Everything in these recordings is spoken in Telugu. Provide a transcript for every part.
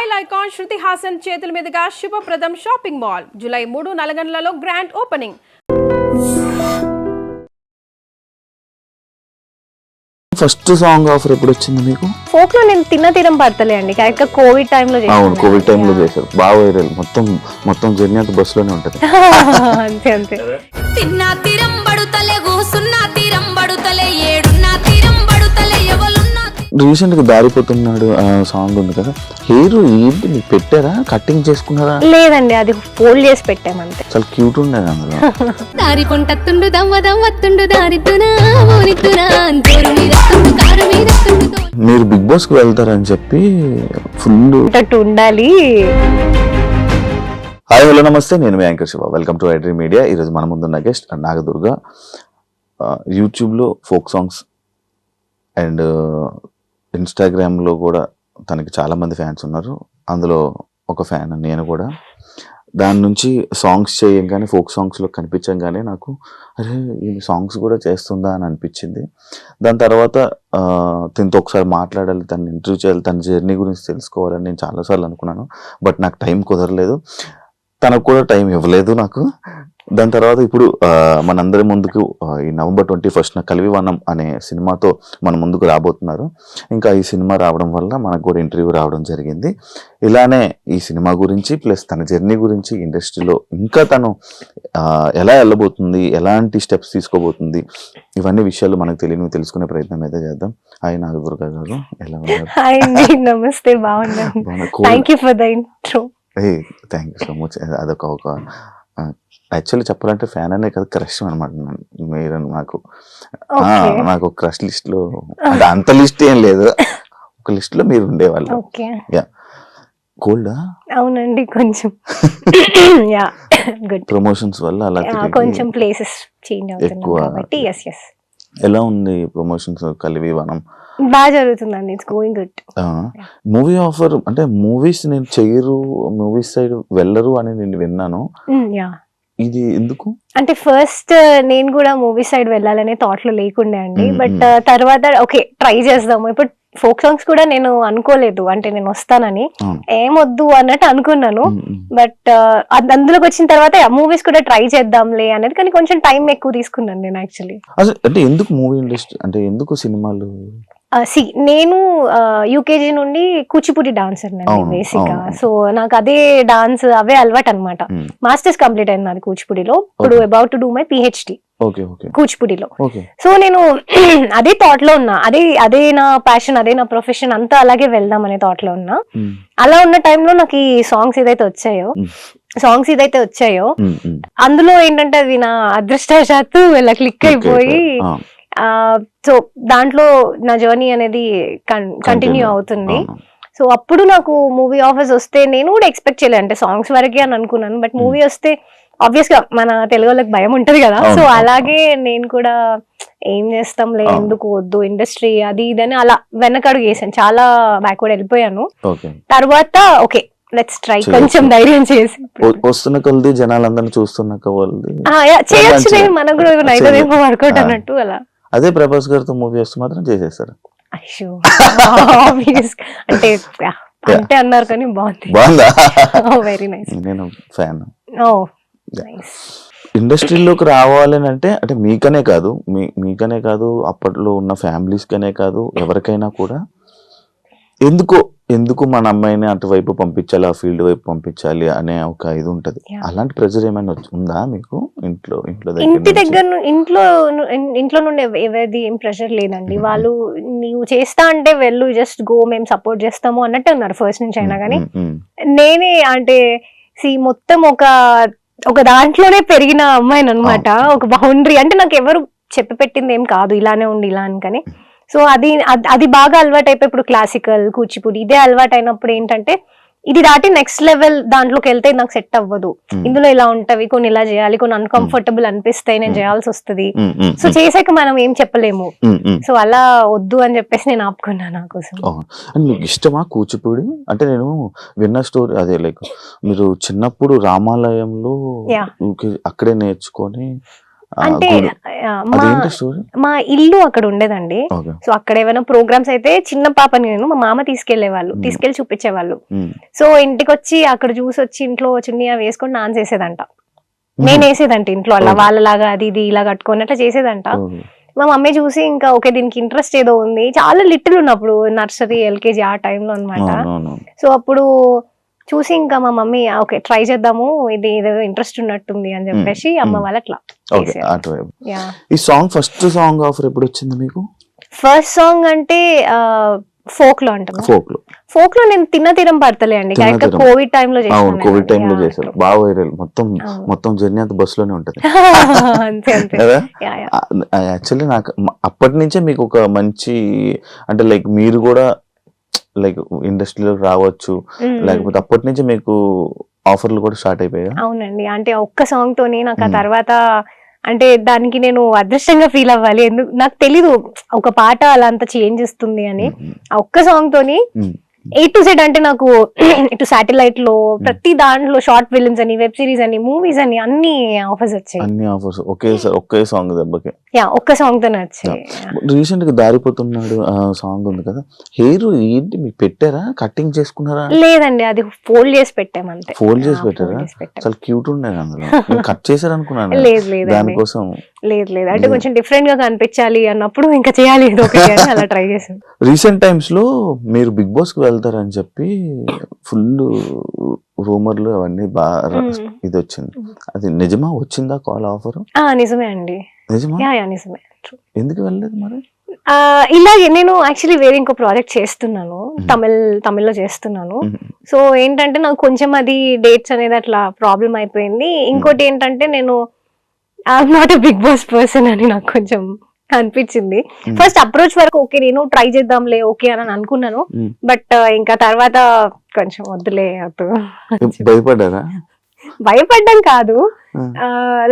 స్టైల్ ఐకాన్ శృతి హాసన్ చేతుల మీదుగా శుభప్రదం షాపింగ్ మాల్ జూలై 3 నల్గొండలలో grand opening. First song offer ఎప్పుడు వచ్చింది మీకు? ఫోక్ లో నేను తిన్న తీరం పడతలే అండి, కరెక్ట్ గా కోవిడ్ టైం లో చేశాను. అవును, కోవిడ్ టైం లో చేశారు, బాగా వైరల్. మొత్తం జర్నీ అంతా బస్ లోనే ఉంటది. అంతే అంతే. తిన్న తీరం పడుతలే కూసున్న తీరం పడుతలే ఏడున్న తీరం పడుతలే ఎవలున్న. రీసెంట్ గా దారిపోతున్నాడు సాంగ్ ఉంది కదా, హెయిర్ ఏంటి మీకు పెట్టారా, కటింగ్ చేసుకున్నారా? లేదండి, అది ఫోల్డ్ చేసి పెట్టామంతే. చాలా క్యూట్ ఉండేది అందులో. దారి పొంటత్తుండు దమ్మ దమ్మత్తుండు దారిద్దునా ఓనిద్దునా జోరు మీద కారు మీద. మీరు బిగ్ బాస్ కు వెళ్తారని చెప్పి ఫుల్ ఉండాలి. హాయ్ హలో నమస్తే, నేను మీ anchor Shiva. Welcome to iDream media. ఈరోజు మన ముందున్న గెస్ట్ నాగదుర్గ. యూట్యూబ్లో ఫోక్ సాంగ్స్ అండ్ ఇన్స్టాగ్రామ్లో కూడా తనకి చాలామంది ఫ్యాన్స్ ఉన్నారు. అందులో ఒక ఫ్యాన్ నేను కూడా. దాని నుంచి సాంగ్స్ చేయగానే, ఫోక్ సాంగ్స్లో కనిపించగానే నాకు అరే ఈ సాంగ్స్ కూడా చేస్తుందా అని అనిపించింది. దాని తర్వాత తనతో ఒకసారి మాట్లాడాలి, తను ఇంటర్వ్యూ చేయాలి, తన జర్నీ గురించి తెలుసుకోవాలని నేను చాలాసార్లు అనుకున్నాను. బట్ నాకు టైం కుదరలేదు, తనకు కూడా టైం ఇవ్వలేదు నాకు. దాని తర్వాత ఇప్పుడు మనందరి ముందుకు ఈ November 21st కలివివనం అనే సినిమాతో మన ముందుకు రాబోతున్నారు. ఇంకా ఈ సినిమా రావడం వల్ల మనకు కూడా ఇంటర్వ్యూ రావడం జరిగింది. ఇలానే ఈ సినిమా గురించి ప్లస్ తన జర్నీ గురించి, ఇండస్ట్రీలో ఇంకా తను ఎలా వెళ్ళబోతుంది, ఎలాంటి స్టెప్స్ తీసుకోబోతుంది, ఇవన్నీ విషయాలు మనకు తెలియని తెలుసుకునే ప్రయత్నం అయితే చేద్దాం. హాయ్ నాగదుర్గ గారు, ఎలా ఉన్నారు? హాయ్ అండి, నమస్తే. బాగున్నాను. Thank you for the intro. Thank you so much. అదొక యాక్చువల్లీ చెప్పాలంటే ఫ్యాన్ అనే కదా, క్రష్ అనమాట మీరు నాకు. నాకు క్రష్ లిస్ట్ లో అంటే అంత లిస్ట్ ఏం లేదు, ఒక లిస్ట్ లో మీరు ఉండేవాళ్ళు. కోల్డా? అవునండి, కొంచెం ప్రమోషన్స్ వల్ల అలా కొంచెం ప్లేసెస్ చేంజ్ అవుతున్నాయి కాబట్టి. Yes yes. ఎలా ఉంది ప్రమోషన్స్ కలివివనం? బాగా జరుగుతుందండి, it's going good. Movie offer అంటే మూవీస్ నేను చేయరు, మూవీస్ సైడ్ వెళ్ళరు అని నేను విన్నాను. ఇది ఎందుకు? అంటే ఫస్ట్ నేను కూడా మూవీ సైడ్ వెళ్ళాలనే థాట్ లో లేకుండే అండి. బట్ తర్వాత ఓకే ట్రై చేద్దాము. ఇప్పుడు ఫోక్ సాంగ్స్ కూడా నేను అనుకోలేదు, అంటే నేను వస్తానని ఏమొద్దు అన్నట్టు అనుకున్నాను. బట్ అందులోకి వచ్చిన తర్వాత మూవీస్ కూడా ట్రై చేద్దాంలే అనేది, కానీ కొంచెం టైం ఎక్కువ తీసుకున్నాను నేను యాక్చువల్లీ. అంటే ఎందుకు మూవీ ఇండస్ట్రీ, అంటే ఎందుకు సినిమాలు? నేను యూకేజీ నుండి కూచిపూడి డాన్సర్ అండి బేసిక్ గా. సో నాకు అదే డాన్స్ అవే అలవాటు అనమాట. మాస్టర్స్ కంప్లీట్ అయింది నాది కూచిపూడిలో. ఇప్పుడు about to do my PhD కూచిపూడిలో. సో నేను అదే థాట్ లో ఉన్నా, అదే నా ప్యాషన్, అదే నా ప్రొఫెషన్, అంతా అలాగే వెళ్దాం అనే థాట్ లో ఉన్నా. అలా ఉన్న టైంలో నాకు ఈ సాంగ్స్ ఏదైతే వచ్చాయో అందులో ఏంటంటే అది నా అదృష్టవశాత్తు ఇలా క్లిక్ అయిపోయి, సో దాంట్లో నా జర్నీ అనేది కంటిన్యూ అవుతుంది. సో అప్పుడు నాకు మూవీ ఆఫర్స్ వస్తే నేను కూడా ఎక్స్పెక్ట్ చేయలేదు, అంటే సాంగ్స్ వరకే అని అనుకున్నాను. బట్ మూవీ వస్తే ఆబ్వియస్ గా మన తెలుగు వాళ్ళకి భయం ఉంటది కదా. సో అలాగే నేను కూడా ఏం చేస్తాంలే, ఎందుకు వద్దు ఇండస్ట్రీ అది ఇదని అలా వెనకడుగు చేశాను, చాలా బ్యాక్వర్డ్ వెళ్ళిపోయాను. తర్వాత ఓకే లెట్స్ ట్రై, కొంచెం ధైర్యం చేసి వస్తున్న కొద్ది జనాలందరినీ చూస్తున్న కొద్ది చేయొచ్చు, మనకు కూడా నైట్ వర్కౌట్ అన్నట్టు అలా. అదే ప్రభాస్ గారితో మూవీ వస్తే మాత్రం చేసేస్తారు. అంటే అన్నారు కానీ బాగుందా? Very nice. నేను ఫ్యాన్. ఇండస్ట్రీలోకి రావాలని అంటే మీకనే కాదు అప్పట్లో ఉన్న ఫ్యామిలీస్ కనే కాదు, ఎవరికైనా కూడా ఎందుకు మన అమ్మాయిని అటువైపు పంపించాలి, ఆ ఫీల్డ్ వైపు పంపించాలి అనే ఒక ఇది ఉంటది. అలాంటి ప్రెజర్ ఏమైనా ఉందా మీకు ఇంటి దగ్గర? ఇంట్లో నుండి ఎవరిది ఏం ప్రెషర్ లేదండి. వాళ్ళు నీవు చేస్తా అంటే వెళ్ళు, జస్ట్ గో, మేము సపోర్ట్ చేస్తాము అన్నట్టు ఉన్నారు ఫస్ట్ నుంచి అయినా. కానీ నేనే అంటే మొత్తం ఒక దాంట్లోనే పెరిగిన అమ్మాయిని అనమాట. ఒక బౌండరీ అంటే నాకు ఎవరు చెప్పి పెట్టింది ఏం కాదు, ఇలానే ఉండి ఇలా అని. కానీ సో అది బాగా అలవాటు అయిపోయి ఇప్పుడు క్లాసికల్, కూచిపూడి ఇదే అలవాటు అయినప్పుడు ఏంటంటే ఇది దాటి నెక్స్ట్ లెవెల్ దాంట్లోకి వెళ్తే నాకు సెట్ అవ్వదు. ఇందులో ఇలా ఉంటవి, కొన్ని ఇలా చేయాలి, కొన్ని అన్కంఫర్టబుల్ అనిపిస్తాయి, నేను చేయాల్సి వస్తుంది. సో చేసాక మనం ఏం చెప్పలేము. సో అలా వద్దు అని చెప్పేసి నేను ఆపుకున్నా నా కోసం. మీకు ఇష్టమా కూచిపూడి? అంటే నేను విన్న స్టోరీ అదే, లైక్ మీరు చిన్నప్పుడు రామాలయంలో అక్కడే నేర్చుకొని అంటే మా అదేంటి స్టోరీ? మా ఇల్లు అక్కడ ఉండేదండి. ఓకే. సో అక్కడ ఏమైనా ప్రోగ్రామ్స్ అయితే చిన్న పాపని నేను మా మామ తీసుకెళ్లేవాళ్ళు, తీసుకెళ్లి చూపించేవాళ్ళు. సో ఇంటికి వచ్చి అక్కడ చూసి వచ్చి ఇంట్లో చున్నీ వేసుకొని డాన్స్ వేసేదంట. నేను వేసేదంట ఇంట్లో అలా వాళ్ళలాగా అది ఇది ఇలా కట్టుకొని అట్లా చేసేదంట. మా మమ్మీ చూసి ఇంకా ఓకే దీనికి ఇంట్రెస్ట్ ఏదో ఉంది, చాలా లిటిల్ ఉన్నప్పుడు నర్సరీ ఎల్కేజీ ఆ టైంలో అనమాట. సో అప్పుడు చూసి ఇంకా మా మమ్మీ ఓకే ట్రై చేద్దాము, ఇది ఏదో ఇంట్రెస్ట్ ఉన్నట్టుంది అని చెప్పేసి అమ్మ వాళ్ళు అట్లా చేశారు. ఈ సాంగ్ ఫస్ట్ సాంగ్ ఆఫర్ ఎప్పుడు వచ్చింది మీకు? ఫస్ట్ సాంగ్ అంటే ఫోక్ లో అంటున్నా. ఫోక్ లో నేను తిన్న తీరం పడతలే అండి, కరెక్ట్ కోవిడ్ టైమ్ లో అవును, కోవిడ్ టైమ్ లో చేశారు, బాగా వైరల్. మొత్తం జర్నీ అంతా బస్ లోనే ఉంటది అంతే అంతే. కదా. యాక్చువల్లీ నాకు అప్పటి నుంచే మీకు ఒక మంచి అంటే లైక్ మీరు కూడా లైక్ ఇండస్ట్రీలోకి రావచ్చు, లేకపోతే అప్పటి నుంచి మీకు ఆఫర్లు కూడా స్టార్ట్ అయిపోయాయి? అవునండి, అంటే ఒక్క సాంగ్ తోని నాకు ఆ తర్వాత అంటే దానికి నేను అదృష్టంగా ఫీల్ అవ్వాలి. ఎందుకు నాకు తెలీదు ఒక పాట అలా అంత చేంజ్ ఇస్తుంది అని. ఆ ఒక్క సాంగ్ తోని A to Z అంటే నాకు ఇటు సాటిలైట్ లో ప్రతి దాంట్లో షార్ట్ ఫిల్మ్స్ అని, వెబ్ సిరీస్ అని, మూవీస్ అని అన్ని ఆఫర్స్ వచ్చాయి. అన్ని ఆఫర్స్ ఒకే సాంగ్ దెబ్బకి. ఒక్క సాంగ్ తోనే వచ్చాయి. రీసెంట్ గా దారిపోతున్నాడు సాంగ్ ఉంది కదా, హెయిర్ ఏంటి మీకు పెట్టారా, కటింగ్ చేసుకున్నారా? లేదండి, అది ఫోల్డ్ చేసి పెట్టాం అంతే. ఫోల్డ్ చేసి పెట్టారా? చాలా క్యూట్ ఉండేది అందులో. కట్ చేశారు అనుకున్నాను. లేదు దానికోసం లేదు అంటే కొంచెం డిఫరెంట్ గా కనిపించాలి అన్నప్పుడు ఇంకా చేయాలి ఏదో ఒకటి అని అలా ట్రై చేశాను. రీసెంట్ టైమ్స్ లో మీరు బిగ్ బాస్ కి వెళ్తారని చెప్పి ఫుల్ రూమర్లు అవన్నీ బాగా ఇది వచ్చింది, అది నిజమా? వచ్చిందా కాల్ ఆఫర్? నిజమే అండి. నిజమా? నిజమే. ఎందుకు వెళ్ళలేదు మరి? ఇలాగే నేను యాక్చువల్లీ వేరే ఇంకో ప్రాజెక్ట్ చేస్తున్నాను, తమిళ్లో చేస్తున్నాను. సో ఏంటంటే నాకు కొంచెం అది డేట్స్ అనేది అట్లా ప్రాబ్లం అయిపోయింది. ఇంకోటి ఏంటంటే నేను I'm not a Bigg Boss person అని నాకు కొంచెం అనిపించింది. ఫస్ట్ అప్రోచ్ వరకు ఓకే నేను ట్రై చేద్దాంలే ఓకే అని అనుకున్నాను, బట్ ఇంకా తర్వాత కొంచెం వద్దులే భయపడ్డారా? భయపడ్డం కాదు,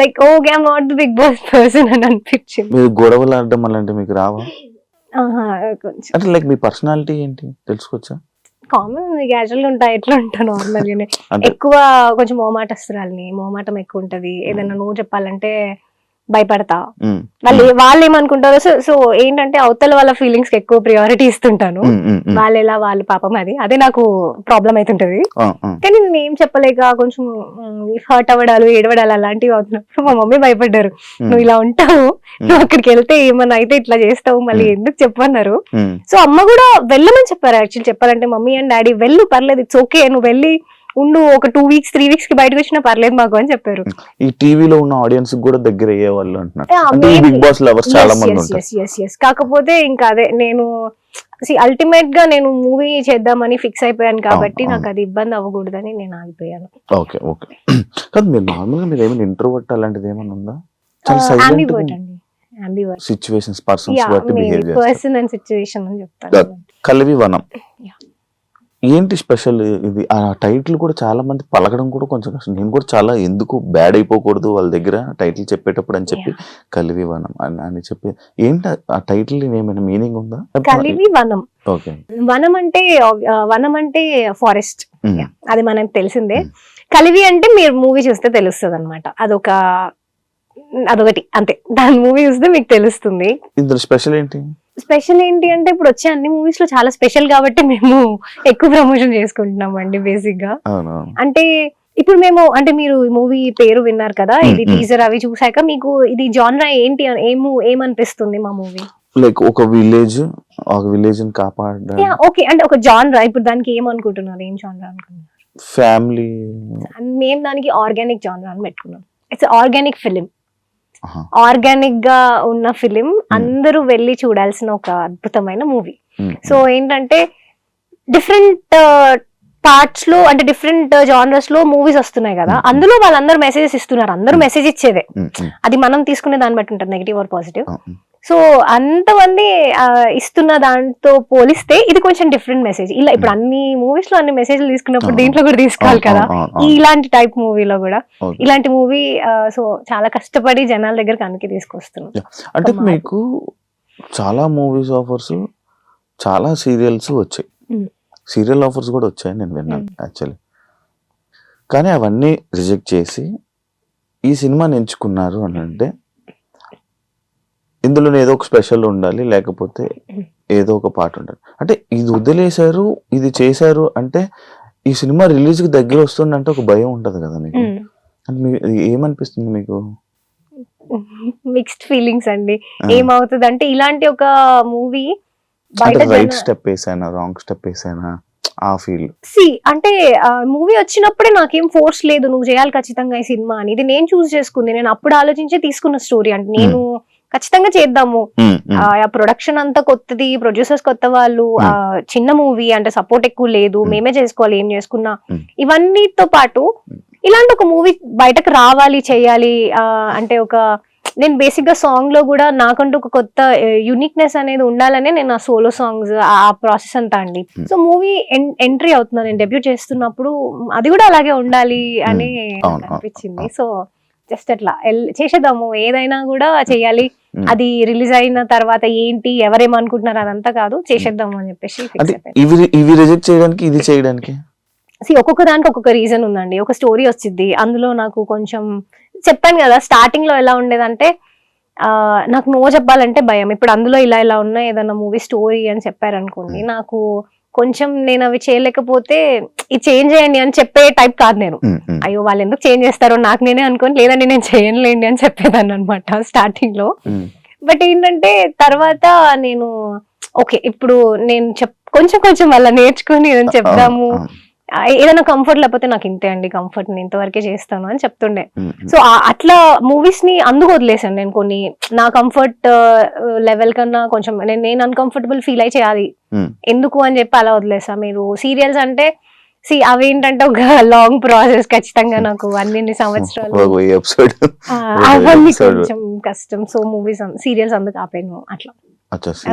like okay I'm not the Bigg Boss person అని అనిపించింది. మీరు గొడవలు ఆడడం అలాంటి మీకు రావా? కొంచెం అంటే లైక్ మీ పర్సనాలిటీ ఏంటి తెలుసుకోవచ్చా? కామన్ క్యాజువల్ గా ఉంటాయి, ఎట్లా ఉంటాను నార్మల్ గానే. ఎక్కువ కొంచెం మొహమాటస్తురాలిని, మొహమాటం ఎక్కువ ఉంటది. ఏదైనా నువ్వు చెప్పాలంటే భయపడతా. వాళ్ళు ఏమనుకుంటారో. సో ఏంటంటే అవతల వాళ్ళ ఫీలింగ్స్ కి ఎక్కువ ప్రియారిటీ ఇస్తుంటాను. వాళ్ళు ఎలా వాళ్ళు పాపం అదే నాకు ప్రాబ్లం అవుతుంటది. కానీ నేను ఏం చెప్పలేక కొంచెం హర్ట్ అవ్వడాలు, ఏడవడాలు అలాంటివి అవుతున్నప్పుడు మా మమ్మీ భయపడ్డారు. నువ్వు ఇలా ఉంటావు, నువ్వు అక్కడికి వెళ్తే ఏమన్నా అయితే ఇట్లా చేస్తావు, మళ్ళీ ఎందుకు చెప్పన్నారు. సో అమ్మ కూడా వెళ్ళమని చెప్పారు. యాక్చువల్లీ చెప్పాలంటే మమ్మీ అండ్ డాడీ వెళ్ళు పర్లేదు, ఇట్స్ ఓకే, నువ్వు వెళ్ళి ఉండు, ఒక 2 weeks 3 weeks కి బయటకు వచ్చినా పర్లేదు మాకు అని చెప్పారు. ఈ టీవీలో ఉన్న ఆడియన్స్ కూడా దగ్గర అయ్యే వాళ్ళు అంటున్నారు, బిగ్ బాస్ లవర్స్ చాలా మంది ఉంటారు. కాకపోతే ఇంకా అదే నేను అల్టిమేట్ గా నేను మూవీ చేద్దామని ఫిక్స్ అయిపోయాను కాబట్టి నాకు అది ఇబ్బంది అవ్వకూడదని నేను ఆగిపోయాను. Okay okay. కాదు మీరు నార్మల్ గా మీరు ఏమైనా ఇంట్రోవర్ట్ అలాంటిది ఏమైనా ఉందా? అంబివర్ట్ అండి, సిచ్యువేషన్స్ పర్సన్స్ బట్టి బిహేవ్ చేస్తారు. పర్సన్ అండ్ సిచ్యువేషన్ అని చెప్తాను. కలివి వనం ఏంటి స్పెషల్? ఇది ఆ టైటిల్ కూడా చాలా మంది పలకడం కూడా కొంచెం కష్టం. నేను కూడా చాలా ఎందుకు బ్యాడ్ అయిపోకూడదు వాళ్ళ దగ్గర టైటిల్ చెప్పేటప్పుడు అని చెప్పి కలివి వనం అని చెప్పి, ఏంటి ఆ టైటిల్ ఏమైనా మీనింగ్ ఉందా? కలివి వనం. ఓకే. వనం అంటే ఫారెస్ట్, అది మనకు తెలిసిందే. కలివి అంటే మీరు మూవీ చూస్తే తెలుస్తుంది అనమాట, అదొకటి అంతే. దాని మూవీ చూస్తే మీకు తెలుస్తుంది. ఇందులో స్పెషల్ ఏంటి? స్పెషల్ ఏంటి అంటే ఇప్పుడు వచ్చే అన్ని మూవీస్ లో చాలా స్పెషల్ కాబట్టి మేము ఎక్కువ ప్రమోషన్ చేసుకుంటున్నాం అండి బేసిక్ గా. అంటే ఇప్పుడు మేము అంటే మీరు ఈ మూవీ పేరు విన్నారు కదా, ఇది టీజర్ అవి చూసాక మీకు ఇది జానరా ఏంటి ఏమనిపిస్తుంది మా మూవీ? లైక్ ఒక విలేజ్ కాపాడ. ఓకే, అంటే ఒక జానరా. ఇప్పుడు దానికి ఏమనుకుంటున్నారు, ఏం జానరా అనుకుంటున్నారు? ఫ్యామిలీ. మేము దానికి ఆర్గానిక్ జానరా అని పెట్టుకున్నాం. ఇట్స్ ఆర్గానిక్ ఫిలిం, ఆర్గానిక్ గా ఉన్న ఫిలిం, అందరూ వెళ్ళి చూడాల్సిన ఒక అద్భుతమైన మూవీ. సో ఏంటంటే డిఫరెంట్ పార్ట్స్ లో అంటే డిఫరెంట్ జానర్స్ లో మూవీస్ వస్తున్నాయి కదా, అందులో వాళ్ళందరూ మెసేజెస్ ఇస్తున్నారు. అందరూ మెసేజ్ ఇచ్చేదే, అది మనం తీసుకునే దాన్ని బట్టి ఉంటుంది, నెగిటివ్ ఆర్ పాజిటివ్. సో అంతమంది ఇస్తున్న దాంతో పోలిస్తే ఇది కొంచెం డిఫరెంట్ మెసేజ్. ఇలా ఇప్పుడు అన్ని మూవీస్ లో అన్ని మెసేజ్లు తీసుకున్నప్పుడు దీంట్లో కూడా తీసుకోవాలి కదా, ఇలాంటి టైప్ మూవీలో కూడా ఇలాంటి మూవీ. సో చాలా కష్టపడి జనాల దగ్గర కనుక తీసుకొస్తున్నాం. అంటే మీకు చాలా మూవీస్ ఆఫర్స్, చాలా సీరియల్స్ వచ్చాయి, సీరియల్ ఆఫర్స్ కూడా వచ్చాయి నేను విన్నాను యాక్చువల్లీ. కానీ అవన్నీ రిజెక్ట్ చేసి ఈ సినిమాని ఎంచుకున్నారు అని అంటే ఇందులో ఏదో ఒక స్పెషల్ ఉండాలి, లేకపోతే ఏదో ఒక పాట ఉండాలి. అంటే ఇది వదిలేశారు, ఇది చేశారు అంటే ఈ సినిమా రిలీజ్ కి దగ్గర వస్తుందంటే ఒక భయం ఉంటది కదా మీకు. అంటే ఏమనిపిస్తుంది మీకు? మిక్స్డ్ ఫీలింగ్స్ అండి. ఏమవుతుంది అంటే ఇలాంటి ఒక మూవీ అంటే రైట్ స్టెప్ వేసానా, రాంగ్ స్టెప్ వేసానా ఆ ఫీల్. అంటే మూవీ వచ్చినప్పుడే నాకేం ఫోర్స్ లేదు నువ్వు చేయాలి ఖచ్చితంగా ఈ సినిమా అని. ఇది నేను చూస్ చేసుకుంది, నేను అప్పుడు ఆలోచించే తీసుకున్న స్టోరీ. అంటే నేను ఖచ్చితంగా చేద్దాము, ప్రొడక్షన్ అంతా కొత్తది, ప్రొడ్యూసర్స్ కొత్త వాళ్ళు, చిన్న మూవీ అంటే సపోర్ట్ ఎక్కువ లేదు, మేమే చేసుకోవాలి ఏం చేసుకున్నా. ఇవన్నీతో పాటు ఇలాంటి ఒక మూవీ బయటకు రావాలి, చేయాలి అంటే ఒక నేను బేసిక్ గా సాంగ్ లో కూడా నాకంటూ ఒక కొత్త యూనిక్నెస్ అనేది ఉండాలనే నేను ఆ సోలో సాంగ్స్ ఆ ప్రాసెస్ అంతా అండి. సో మూవీ ఎంట్రీ అవుతున్నా, నేను డెబ్యూట్ చేస్తున్నప్పుడు అది కూడా అలాగే ఉండాలి అని అనిపించింది. సో జస్ట్ అట్లా చేసేద్దాము, ఏదైనా కూడా చేయాలి. అది రిలీజ్ అయిన తర్వాత ఏంటి ఎవరేమనుకుంటున్నారు అదంతా కాదు, చేసేద్దాము అని చెప్పేసి ఇవి రిజెక్ట్ చేయడానికి ఇది చేయడానికి ఒక్కొక్క దానికి ఒక్కొక్క రీజన్ ఉందండి. ఒక స్టోరీ వచ్చింది, అందులో నాకు కొంచెం చెప్పాను కదా స్టార్టింగ్ లో ఎలా ఉండేదంటే నాకు నో చెప్పాలంటే భయం. ఇప్పుడు అందులో ఇలా ఉన్నాయి ఏదన్నా మూవీ స్టోరీ అని చెప్పారనుకోండి, నాకు కొంచెం నేను అవి చేయలేకపోతే ఇది చేంజ్ చేయండి అని చెప్పే టైప్ కాదు నేను. అయ్యో వాళ్ళు ఎందుకు చేంజ్ చేస్తారో నాకు నేనే అనుకోని లేదండి నేను చేయనులేండి అని చెప్పేదాన్ని అనమాట స్టార్టింగ్ లో. బట్ ఏంటంటే తర్వాత నేను ఓకే ఇప్పుడు నేను కొంచెం కొంచెం అలా నేర్చుకుని ఏదైనా చెప్దాము, ఏదైనా కంఫర్ట్ లేకపోతే నాకు ఇంతే అండి కంఫర్ట్, నేను ఇంతవరకే చేస్తాను అని చెప్తుండే. సో అట్లా మూవీస్ ని అందుకు వదిలేసాను నేను. కొన్ని నా కంఫర్ట్ లెవెల్ కన్నా కొంచెం నేను అన్కంఫర్టబుల్ ఫీల్ అయి చేయాలి ఎందుకు అని చెప్పి అలా వదిలేసా. మీరు సీరియల్స్ అంటే అవేంటంటే ఒక లాంగ్ ప్రాసెస్, ఖచ్చితంగా నాకు అన్ని సంవత్సరాలు అవన్నీ కొంచెం కష్టం. సో మూవీస్ సీరియల్స్ అందుకు ఆపాను. అట్లా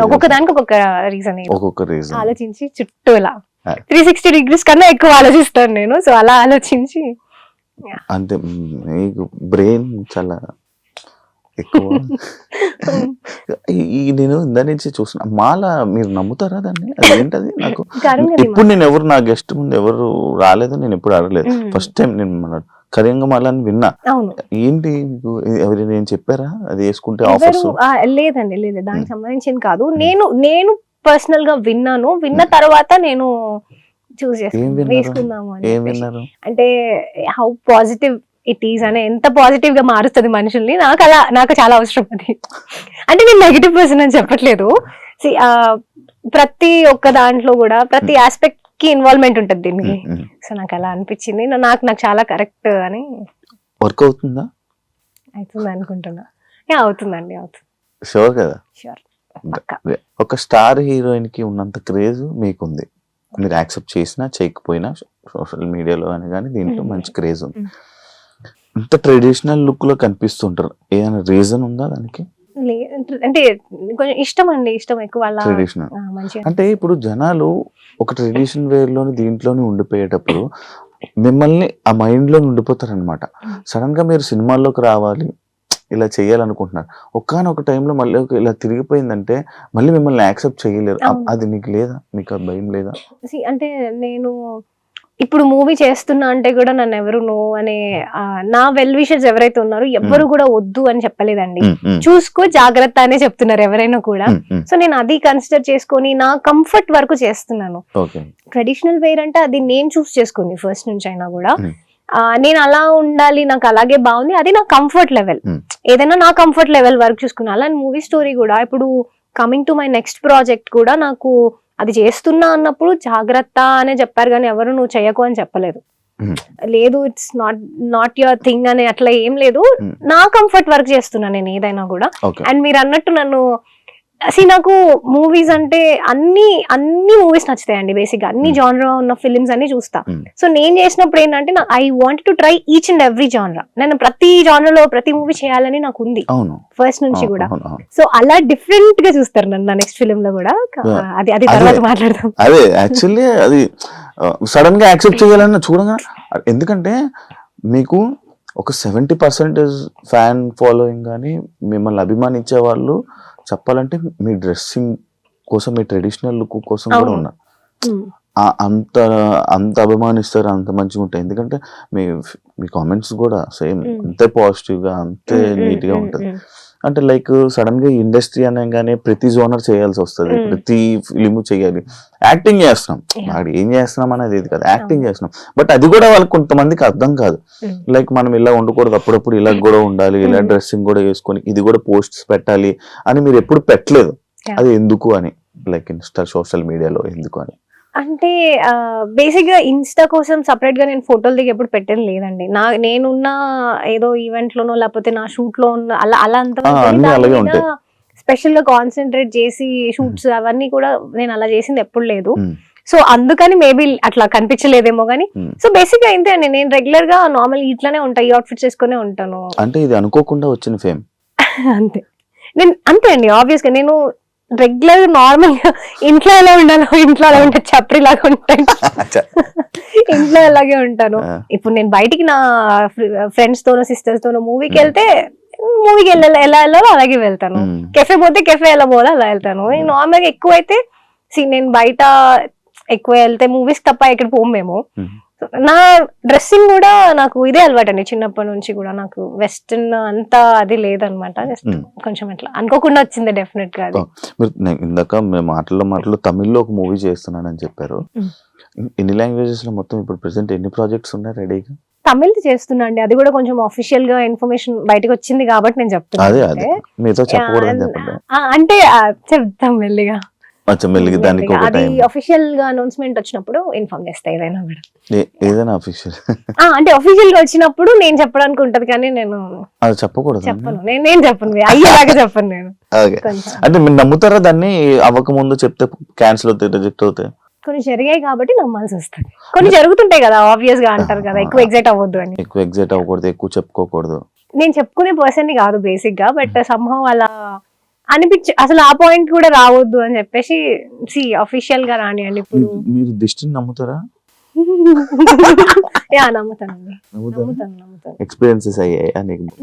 ఒక్కొక్క దానికి ఒక్కొక్క రీజన్ ఆలోచించి చుట్టూ ఇలా 360 degrees కన్నా ఎక్కువ ఆలోచిస్తాను నేను. సో అలా ఆలోచించి అంతే, మీకు బ్రెయిన్ చాలా ఎక్కువ. నేను దాని నుంచి చూసిన మాల, మీరు నమ్ముతారా దాన్ని? అదేంటది? నాకు ఇప్పుడు నేను ఎవరు నా గెస్ట్ ముందు ఎవరు రాలేదు, నేను ఎప్పుడు అడగలేదు. ఫస్ట్ టైం నేను కరింగమాల అని విన్నా. ఏంటి మీకు ఎవరైనా ఏం చెప్పారా అది వేసుకుంటే ఆఫర్స్? లేదండి, లేదు, దానికి సంబంధించింది కాదు. నేను పర్సనల్ గా విన్నాను. విన్న తర్వాత నేను చూస్ చేసుకున్నాను వేసుకుందాము అని. అంటే హౌ పాజిటివ్ ఇట్ ఈస్ అనే, ఎంత పాజిటివ్ గా మారుస్తుంది మనుషుల్ని, నాకు చాలా అవసరం అది. అంటే నేను నెగిటివ్ పర్సన్ అని చెప్పట్లేదు. ప్రతి ఒక్క దాంట్లో కూడా ప్రతి ఆస్పెక్ట్ కి ఇన్వాల్వ్మెంట్ ఉంటుంది దీనికి. సో నాకు అలా అనిపించింది, నాకు చాలా కరెక్ట్ అని. వర్క్ అవుతుందా? అవుతుంది అనుకుంటున్నా. అవుతుందండి, అవుతుంది. షూర్ కదా? షూర్. ఒక స్టార్ హీరోయిన్ కి ఉన్నంత క్రేజ్ మీకుంది. మీరు యాక్సెప్ట్ చేసినా చేయకపోయినా సోషల్ మీడియాలో అని కానీ దీంట్లో మంచి క్రేజ్ ఉంది. ఇంత ట్రెడిషనల్ లుక్ లో కనిపిస్తుంటారు, ఏదైనా రీజన్ ఉందా దానికి? అంటే కొంచెం ఇష్టం అండి, ఇష్టం ఎక్కువ. ట్రెడిషనల్ అంటే ఇప్పుడు జనాలు ఒక ట్రెడిషన్ వేర్ లోని దీంట్లోనే ఉండిపోయేటప్పుడు మిమ్మల్ని ఆ మైండ్ లో ఉండిపోతారు అనమాట. సడన్ గా మీరు సినిమాల్లోకి రావాలి, ఇలా చేయాలనుకుంటున్నారు, ఒక్కనొక టైంలో మళ్ళీ ఇలా తిరిగిపోయిందంటే మళ్ళీ మిమ్మల్ని యాక్సెప్ట్ చేయలేరు. అది నీకు లేదా? మీకు ఆ భయం లేదా? అంటే నేను ఇప్పుడు మూవీ చేస్తున్నా అంటే కూడా నన్ను ఎవరు నో అనే నా వెల్ విషర్స్ ఎవరైతే ఉన్నారో ఎవరు కూడా వద్దు అని చెప్పలేదండి. చూసుకో జాగ్రత్త అనే చెప్తున్నారు ఎవరైనా కూడా. సో నేను అది కన్సిడర్ చేసుకొని నా కంఫర్ట్ వరకు చేస్తున్నాను. ట్రెడిషనల్ వేర్ అంటే అది నేను చూస్ చేసుకుంది ఫస్ట్ నుంచి అయినా కూడా. నేను అలా ఉండాలి, నాకు అలాగే బాగుంది, అది నా కంఫర్ట్ లెవెల్. ఏదైనా నా కంఫర్ట్ లెవెల్ వరకు చూసుకున్నా. అలా మూవీ స్టోరీ కూడా ఇప్పుడు coming to my next project కూడా నాకు అది చేస్తున్నా అన్నప్పుడు జాగ్రత్త అనే చెప్పారు, కానీ ఎవరు నువ్వు చేయకు అని చెప్పలేదు. లేదు ఇట్స్ నాట్ యువర్ థింగ్ అని అట్లా ఏం లేదు. నా కంఫర్ట్ వర్క్ చేస్తున్నా నేను ఏదైనా కూడా. అండ్ మీరు అన్నట్టు నన్ను నాకు మూవీస్ అంటే అన్ని మూవీస్ నచ్చుతాయండి. బేసిక్ గా అన్ని జానరా ఉన్న ఫిలిమ్స్ అన్ని చూస్తా. సో నేను చేసినప్పుడు ఏంటంటే I want to try each and every జానరా. నేను ప్రతి జానరాలో ప్రతి మూవీ చేయాలని నాకు ఉంది ఫస్ట్ నుంచి కూడా. సో అలా డిఫరెంట్ గా చూస్తారు నన్ను నెక్స్ట్ ఫిలిం లో కూడా. అది తర్వాత మాట్లాడదాం. అదే యాక్చువల్లీ అది సడన్ గా యాక్సెప్ట్ చేయాలని చూడగా, ఎందుకంటే మీకు ఒక 70% ఫ్యాన్ ఫాలోయింగ్ కానీ మిమ్మల్ని అభిమానించే వాళ్ళు చెప్పాలంటే మీ డ్రెస్సింగ్ కోసం, మీ ట్రెడిషనల్ లుక్ కోసం కూడా ఉన్నారు. అంత అభిమానిస్తారు, అంత మంచిగా ఉంటాయి. ఎందుకంటే మీ కామెంట్స్ కూడా సేమ్ అంతే పాజిటివ్ గా, అంతే నీట్ గా ఉంటది. అంటే లైక్ సడన్ గా ఇండస్ట్రీ అనగానే ప్రతి జోనర్ చేయాల్సి వస్తుంది, ప్రతి ఫిలిం చేయాలి. యాక్టింగ్ చేస్తున్నాం, వాడు ఏం చేస్తున్నాం అనేది ఇది కదా, యాక్టింగ్ చేస్తున్నాం. బట్ అది కూడా వాళ్ళకి కొంతమందికి అర్థం కాదు. లైక్ మనం ఇలా ఉండకూడదు, అప్పుడప్పుడు ఇలా కూడా ఉండాలి, ఇలా డ్రెస్సింగ్ కూడా వేసుకొని ఇది కూడా పోస్ట్స్ పెట్టాలి అని మీరు ఎప్పుడు పెట్టలేదు. అది ఎందుకు అని, లైక్ ఇన్స్టా సోషల్ మీడియాలో ఎందుకు అని? అంటే బేసిక్ గా ఇన్స్టా కోసం సపరేట్ గా నేను ఫోటోలు దిగి ఎప్పుడు పెట్టేది లేదండి. నేనున్న ఏదో ఈవెంట్ లోనో లేకపోతే నా షూట్ లో ఉన్న అలా అన్నీ అలాగే అంత ఉంటాయి. స్పెషల్ గా కాన్సన్ట్రేట్ చేసి షూట్స్ అవన్నీ కూడా నేను అలా చేసింది ఎప్పుడు లేదు. సో అందుకని మేబీ అట్లా కనిపించలేదేమో గానీ, సో బేసిక్ గా ఇంతే అండి. నేను రెగ్యులర్ గా నార్మల్ ఇట్లానే ఉంటా, ఈ అవుట్ఫిట్స్ వేసుకునే ఉంటాను. అంటే ఇది అనుకోకుండా వచ్చిన ఫేమ్ అంతే. నేను అంతే అండి. ఆబ్వియస్ గా నేను రెగ్యులర్ నార్మల్ గా ఇంట్లో ఎలా ఉండాలో ఇంట్లో అలా ఉంటే చప్రి లాగా ఉంటాను. ఇంట్లో అలాగే ఉంటాను. ఇప్పుడు నేను బయటికి నా ఫ్రెండ్స్ తోనో సిస్టర్స్ తోనో మూవీకి వెళ్తే మూవీకి ఎలా వెళ్ళాలో అలాగే వెళ్తాను. కెఫే పోతే కెఫే ఎలా పోదో అలా వెళ్తాను. నార్మల్ గా ఎక్కువ అయితే నేను బయట ఎక్కువ వెళ్తే మూవీస్ తప్ప ఎక్కడ పోము మేము. నా డ్రెస్సింగ్ కూడా నాకు ఇదే అలవాటు అండి చిన్నప్పటి నుంచి కూడా. నాకు వెస్టర్న్ అంతా అది లేదనమాట. జస్ట్ కొంచెం అట్లా అనుకోకుండా వచ్చింది డెఫినెట్ గా అది. మీరు ఇందాక మేము మాటలు తమిళ్లో ఒక మూవీ చేస్తున్నానని చెప్పారు. ఎన్ని లాంగ్వేజెస్ లో మొత్తం ఇప్పుడు ప్రెసెంట్ ఎన్ని ప్రాజెక్ట్స్ ఉన్నాయి రెడీగా? తమిళ్ చేస్తున్నా అండి. అది కూడా కొంచెం అఫీషియల్ గా ఇన్ఫర్మేషన్ బయటకు వచ్చింది కాబట్టి నేను చెప్తున్నాను. అదే మీతో చెప్పకూడదని చెప్పండి. అంటే చెప్తాం మెల్లిగా. దానికి అది అఫీషియల్ గా అనౌన్స్మెంట్ వచ్చినప్పుడు ఇన్ఫార్మ్ చేస్తా ఏదైనా కూడా. ఏదైనా అఫీషియల్ అంటే అఫీషియల్ గా వచ్చినప్పుడు నేను చెప్పడానికి ఉంటది కానీ నేను అది చెప్పకూడదు. చెప్పను, నేను చెప్పను, అయ్యేలాగా చెప్పను నేను. అంటే మీరు నమ్ముతారా దాన్ని? అవ్వక ముందు చెప్తే క్యాన్సిల్ అవుతాయి, రిజెక్ట్ అవుతాయి? కొన్ని జరిగాయి కాబట్టి నమ్మాల్సి వస్తుంది. కొన్ని జరుగుతుంటాయి కదా, ఆబ్వియస్ గా అంటారు కదా ఎక్కువ ఎగ్జైట్ అవ్వద్దు అని. ఎక్కువ ఎగ్జైట్ అవ్వకూడదు, ఎక్కువ చెప్పుకోకూడదు. నేను చెప్పుకునే పర్సన్ ని కాదు బేసిక్ గా, బట్ సంహౌ అలా అనిపించి అసలు ఆ పాయింట్ కూడా రావద్దు అని చెప్పేసి అఫీషియల్ గా రానియండి. ఇప్పుడు మీరు దిష్టిని నమ్ముతారా? నమ్ముతానండి. ఎక్స్పీరియన్సెస్ అయ్యాయి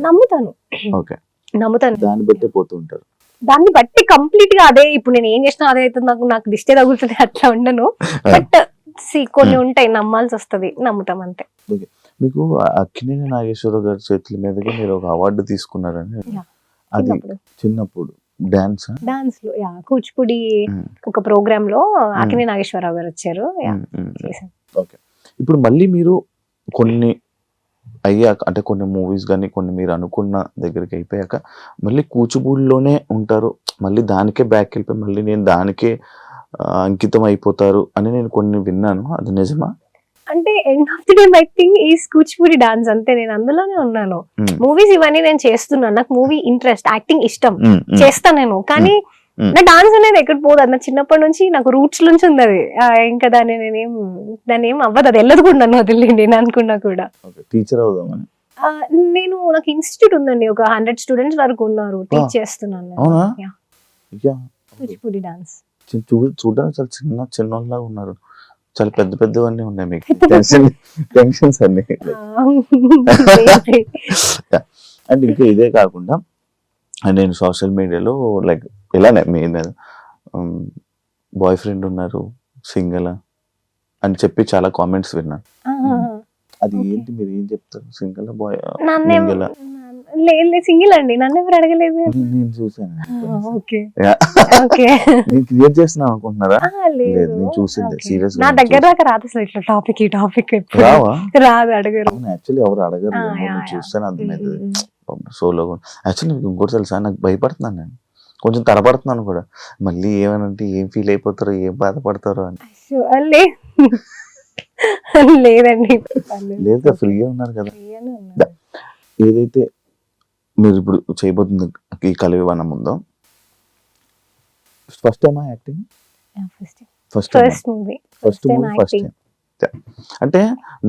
నమ్ముతాను. ఓకే, నమ్ముతాను. దాన్ని బట్టి పోతుంటారు. దాన్ని బట్టి కంప్లీట్ గా అదే ఇప్పుడు నేను ఏం చేసినా అదే అవుతుంది, నాకు దిష్టే తగులుతుంది అట్లా ఉండను. బట్ కొన్ని ఉంటాయి నమ్మాల్సి వస్తుంది, నమ్ముతాం అంతే. మీకు అక్కినేని నాగేశ్వరరావు గారి చేతుల మీదుగా మీరు ఒక అవార్డు తీసుకున్నారని, అది చిన్నప్పుడు డాన్స్ లో కూచిపూడి ఒక ప్రోగ్రామ్ లో అక్కినేని నాగేశ్వరరావు గారు వచ్చారు. ఓకే, ఇప్పుడు మళ్ళీ మీరు కొన్ని అయ్యాక, అంటే కొన్ని మూవీస్ కానీ కొన్ని మీరు అనుకున్న దగ్గరికి అయిపోయాక మళ్ళీ కూచిపూడిలోనే ఉంటారు, మళ్ళీ దానికే బ్యాక్ వెళ్ళిపోయి మళ్ళీ నేను దానికే అంకితం అయిపోతారు అని నేను కొన్ని విన్నాను. అది నిజమా? అంటే end of the day my thing is Kuchipudi dance అంతే. నేను అందులోనే ఉన్నాను. మూవీస్ ఇవన్నీ నేను చేస్తున్నాను, నాకు మూవీ ఇంట్రెస్ట్, యాక్టింగ్ ఇష్టం, చేస్తాను నేను. కానీ నా డాన్స్ అనేది ఎక్కడ పోదు, అది నా చిన్నప్పటి నుంచి నాకు రూట్స్ నుంచి ఉంది అది. ఇంకా దాన్ని ఏం అవ్వదు, అది వెళ్ళదు కూడా నన్ను వదిలేండి నేను అనుకున్నా కూడా. టీచర్ అవుదామని నాకు ఇన్స్టిట్యూట్ ఉందండి, ఒక 100 స్టూడెంట్స్ వరకు ఉన్నారు, టీచ్ చేస్తున్నాను కూచిపూడి డాన్స్. చూడడానికి చాలా చిన్నలాగా ఉన్నారు, చాలా పెద్దవన్నీ ఉన్నాయి మీకు, టెన్షన్స్ అన్ని. అండ్ ఇంకా ఇదే కాకుండా నేను సోషల్ మీడియాలో లైక్ ఇలానే మెయిన్ బాయ్ ఫ్రెండ్ ఉన్నారు, సింగిల్ అని చెప్పి చాలా కామెంట్స్ విన్నాను. అది ఏంటి, మీరు ఏం చెప్తారు? సింగిల్ బాయ్ సింగిల్ అండి, నన్ను ఎవరు అడగలేదు. నేను చూసాను. నేను క్రియేట్ చేస్తున్నాను అనుకుంటున్నారా? లేదు, నేను చూసింది సీరియస్. నా దగ్గర దాకా రాదు అసలు ఇట్లా టాపిక్ రాదు, అడగరు. యాక్చువల్లీ ఎవరు అడగరు, చూస్తాను అర్థమైంది. సోలోగా యాక్చువల్లీ ఇంకోటి తెలుసా, నాకు భయపడుతున్నాను, నేను కొంచెం తడబడుతున్నాను కూడా. మళ్ళీ ఏమనంటే ఏం ఫీల్ అయిపోతారో, ఏం బాధపడతారో అని. లేదండి, లేదు, ఫ్రీగా ఉన్నారు కదా. ఏదైతే మీరు ఇప్పుడు చేయబోతుంది ఈ కలవివనం ఉందో, first time acting? First time. అంటే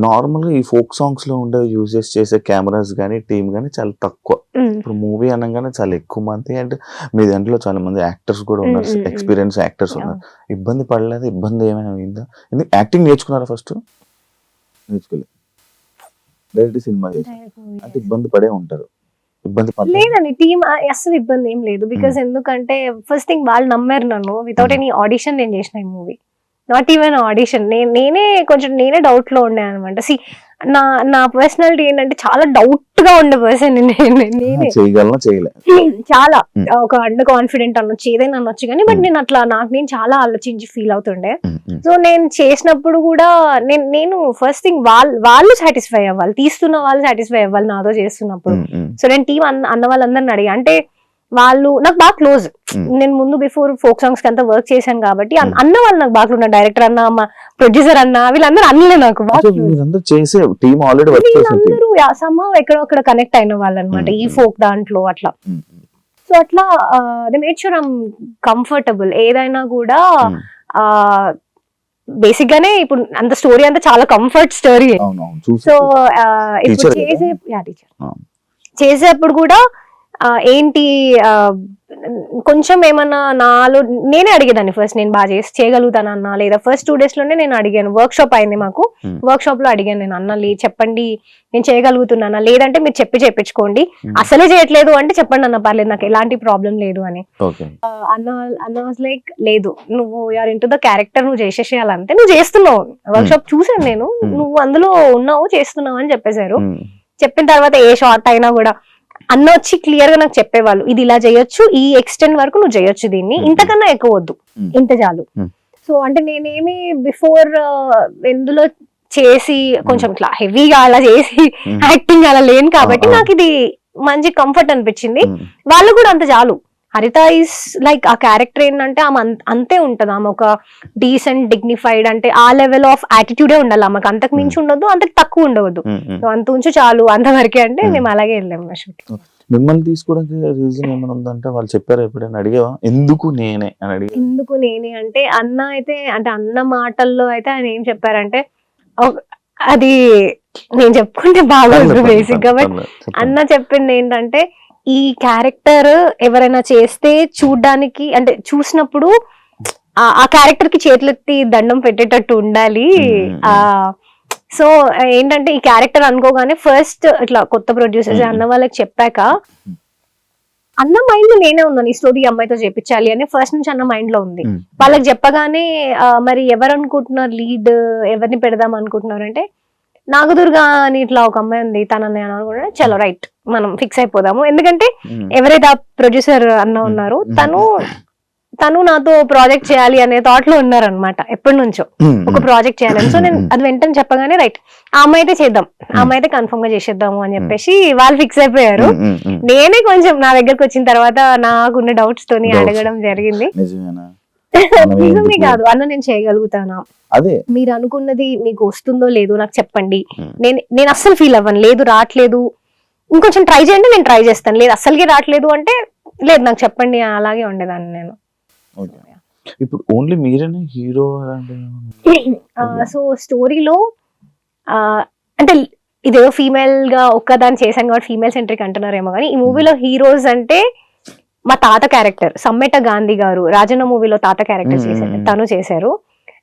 నార్మల్గా ఈ ఫోక్ సాంగ్స్ లో ఉండే యూజెస్ చేసే కెమెరాస్ కానీ టీమ్ కానీ చాలా తక్కువ. ఇప్పుడు మూవీ అనగానే చాలా ఎక్కువ మంది, అండ్ మీ దాంట్లో చాలా మంది యాక్టర్స్ కూడా ఉన్నారు, ఎక్స్పీరియన్స్ యాక్టర్స్ ఉన్నారు. ఇబ్బంది పడలేదు? ఇబ్బంది ఏమైనా అయిందా? ఎందుకు యాక్టింగ్ నేర్చుకున్నారా? ఫస్ట్ నేర్చుకోలేదు, డైరెక్ట్ సినిమా చేసి అంటే ఇబ్బంది పడే ఉంటారు. ఇబ్బంది లేదండి, టీమ్ అసలు ఇబ్బంది ఏం లేదు. బికాస్ ఎందుకంటే ఫస్ట్ థింగ్ వాళ్ళు నమ్మారు నన్ను. వితౌట్ ఎనీ ఆడిషన్ నేను చేసిన ఈ మూవీ, నాట్ ఈవెన్ ఆడిషన్. నేనే డౌట్ లో ఉండే అనమాట. నా నా పర్సనాలిటీ ఏంటంటే చాలా డౌట్ గా ఉండే పర్సన్ నేనే చేయగలనా చేయలే చాలా ఒక అండర్ కాన్ఫిడెంట్ అనొచ్చు ఏదైనా అనొచ్చు కానీ బట్ నేను అట్లా నాకు నేను చాలా ఆలోచించి ఫీల్ అవుతుండే. సో నేను చేసినప్పుడు కూడా నేను ఫస్ట్ థింగ్ వాళ్ళు సాటిస్ఫై అవ్వాలి, తీస్తున్న వాళ్ళు సాటిస్ఫై అవ్వాలి నాతో చేస్తున్నప్పుడు. సో నేను టీం అన్న వాళ్ళందరిని అడిగా, అంటే వాళ్ళు నాకు బాగా క్లోజ్. నేను ముందు బిఫోర్ ఫోక్ సాంగ్స్ కి అంతా వర్క్ చేశాను కాబట్టి అన్న వాళ్ళు నాకు బాగా క్లోజ్. డైరెక్టర్ అన్న, ప్రొడ్యూసర్ అన్న, వీళ్ళందరూ అన్నలే నాకు బాగా. వీళ్ళందరూ somehow ఎక్కడొక్కడ కనెక్ట్ అయిన వాళ్ళు అనమాట ఈ ఫోక్ దాంట్లో అట్లా. సో అట్లా they made sure I'm comfortable. ఏదైనా కూడా బేసిక్ గానే ఇప్పుడు అంత స్టోరీ అంతా చాలా కంఫర్ట్ స్టోరీ. సో ఇప్పుడు చేసేప్పుడు కూడా ఏంటి కొంచెం ఏమన్నా నాలో నేనే అడిగేదాన్ని ఫస్ట్, నేను బాగా చేయగలుగుతానన్నా లేదా ఫస్ట్ 2 days లోనే నేను అడిగాను. వర్క్ షాప్ అయింది మాకు, వర్క్ షాప్ లో అడిగాను నేను, అన్న చెప్పండి నేను చేయగలుగుతున్నానా, లేదంటే మీరు చెప్పించుకోండి, అసలే చేయట్లేదు అంటే చెప్పండి అన్న పర్లేదు నాకు ఎలాంటి ప్రాబ్లం లేదు అని. అన్న వాజ్ లైక్ లేదు నువ్వు యూఆర్ ఇంటూ ద క్యారెక్టర్, నువ్వు చేసేసేయాలంటే నువ్వు చేస్తున్నావు, వర్క్ షాప్ చూసాను నేను, నువ్వు అందులో ఉన్నావు చేస్తున్నావు అని చెప్పేశారు. చెప్పిన తర్వాత ఏ షార్ట్ అయినా కూడా అన్న వచ్చి క్లియర్ గా నాకు చెప్పేవాళ్ళు, ఇది ఇలా చేయొచ్చు, ఈ ఎక్స్టెంట్ వరకు నువ్వు చేయొచ్చు, దీన్ని ఇంతకన్నా ఎక్కువ వద్దు, ఇంత చాలు. సో అంటే నేనేమి బిఫోర్ ఎందులో చేసి కొంచెం ఇట్లా హెవీగా అలా చేసి యాక్టింగ్ అలా లేను కాబట్టి నాకు ఇది మంచి కంఫర్ట్ అనిపించింది. వాళ్ళు కూడా అంత చాలు. హరిత ఈస్ లైక్ ఆ క్యారెక్టర్ ఏంటంటే ఆమె అంతే ఉంటది, ఆమె ఒక డీసెంట్ డిగ్నిఫైడ్, అంటే ఆ లెవెల్ ఆఫ్ యాటిట్యూడే ఉండాలి ఆమెకు, అంతకు మించి ఉండదు, అంతకు తక్కువ ఉండవద్దు, అంత ఉంచు చాలు అంతవరకే. అంటే మేము అలాగే వెళ్ళాము షూటింగ్. మిమ్మల్ని తీసుకోవడానికి రీజన్ ఏమైనా ఉందంటే వాళ్ళు చెప్పారు ఎప్పుడైనా అడిగావా ఎందుకు నేనే అని అడిగా? ఎందుకు నేనే అంటే అన్న అయితే, అంటే అన్న మాటల్లో అయితే ఆయన ఏం చెప్పారంటే, అది నేను చెప్పుకుంటే బాగోదు బేసిక్ గా, బట్ అన్న చెప్పింది ఏంటంటే ఈ క్యారెక్టర్ ఎవరైనా చేస్తే చూడ్డానికి, అంటే చూసినప్పుడు ఆ క్యారెక్టర్ కి చేతులెత్తి దండం పెట్టేటట్టు ఉండాలి. సో ఏంటంటే ఈ క్యారెక్టర్ అనుకోగానే ఫస్ట్ ఇట్లా కొత్త ప్రొడ్యూసర్స్ అన్న వాళ్ళకి చెప్పాక అన్న మైండ్ లో నేనే ఉన్నాను, ఈ స్టోరీ అమ్మాయితో చేపించాలి అని ఫస్ట్ నుంచి అన్న మైండ్ లో ఉంది. వాళ్ళకి చెప్పగానే మరి ఎవరు అనుకుంటున్నారు లీడ్, ఎవరిని పెడదాం అనుకుంటున్నారు అంటే నాగదుర్గ అని ఇట్లా ఒక అమ్మాయి ఉంది, తనని అనుకుంటే చలో రైట్ మనం ఫిక్స్ అయిపోదాము. ఎందుకంటే ఎవరైతే ఆ ప్రొడ్యూసర్ అన్న ఉన్నారో తను నాతో ప్రాజెక్ట్ చేయాలి అనే థాట్ లో ఉన్నారనమాట ఎప్పటి నుంచో, ఒక ప్రాజెక్ట్ చేయాలని. సో నేను అది వెంటనే చెప్పగానే రైట్ ఆ అమ్మాయి అయితే చేద్దాం, ఆ అమ్మాయి అయితే కన్ఫర్మ్ గా చేసేద్దాము అని చెప్పేసి వాళ్ళు ఫిక్స్ అయిపోయారు. నేనే కొంచెం నా దగ్గరకు వచ్చిన తర్వాత నాకున్న డౌట్స్ తోని అడగడం జరిగింది. నిజమే కాదు అన్న నేను చేయగలుగుతానా, అదే మీరు అనుకున్నది మీకు వస్తుందో లేదో నాకు చెప్పండి, నేను అస్సలు ఫీల్ అవ్వను, లేదు రావట్లేదు ఇంకొంచెం ట్రై చేయండి నేను ట్రై చేస్తాను, లేదు అస్సలకి రావట్లేదు అంటే లేదు నాకు చెప్పండి, అలాగే ఉండేదాన్ని నేను. ఇప్పుడు ఓన్లీ మీరేనా హీరో? సో స్టోరీలో అంటే ఇదేదో ఫీమేల్ గా ఒక్కదాన్ని చేశాను కాబట్టి ఫీమేల్ సెంట్రిక్ అంటున్నారేమో కానీ ఈ మూవీలో హీరోస్ అంటే మా తాత క్యారెక్టర్ సమ్మెట గాంధీ గారు రాజన్న మూవీలో తాత క్యారెక్టర్ చేశారు, తను చేశారు.